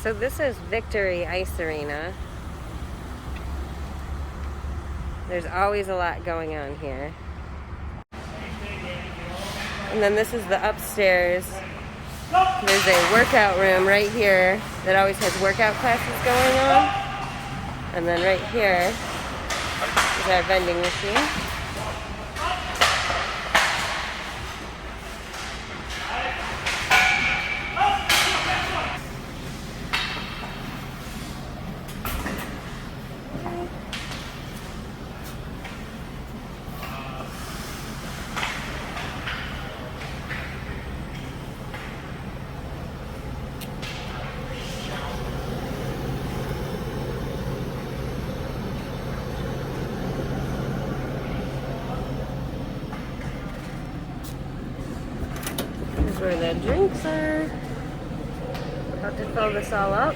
So this is Victory Ice Arena. There's always a lot going on here. And then this is the upstairs. There's a workout room right here that always has workout classes going on. And then right here is our vending machine. Here's where the drinks are. About to fill this all up.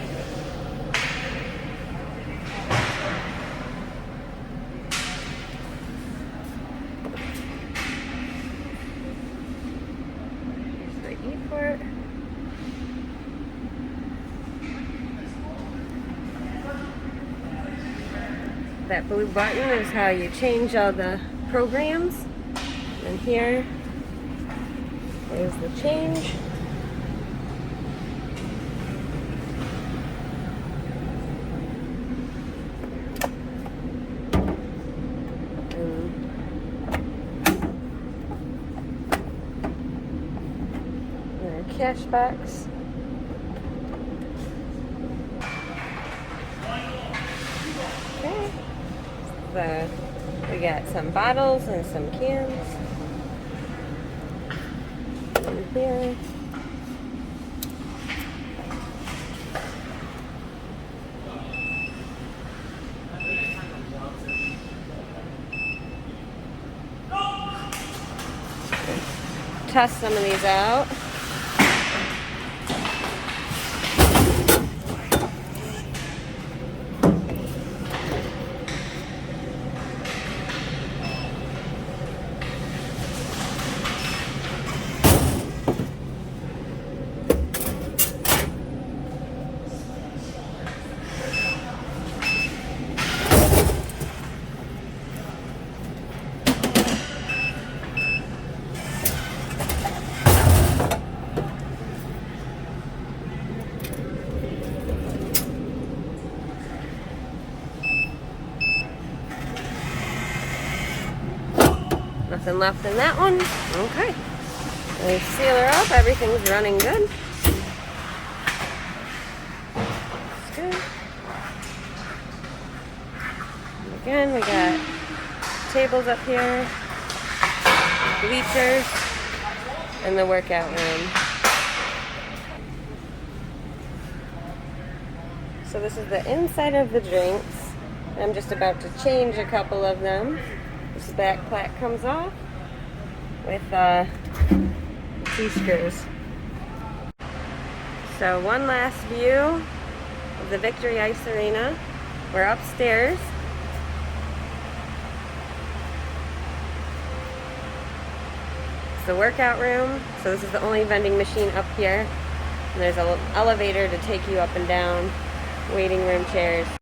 Here's the e-port. That blue button is how you change all the programs. And here is the change. And our cash box. Okay. We got some bottles and some cans. And here. Test some of these out. Nothing left in that one. Okay. We seal her up. Everything's running good. That's good. And again, we got tables up here, bleachers, and the workout room. So this is the inside of the drinks. I'm just about to change a couple of them. This back plaque comes off with T-screws. So one last view of the Victory Ice Arena. We're upstairs. It's the workout room. So this is the only vending machine up here. And there's an elevator to take you up and down. Waiting room chairs.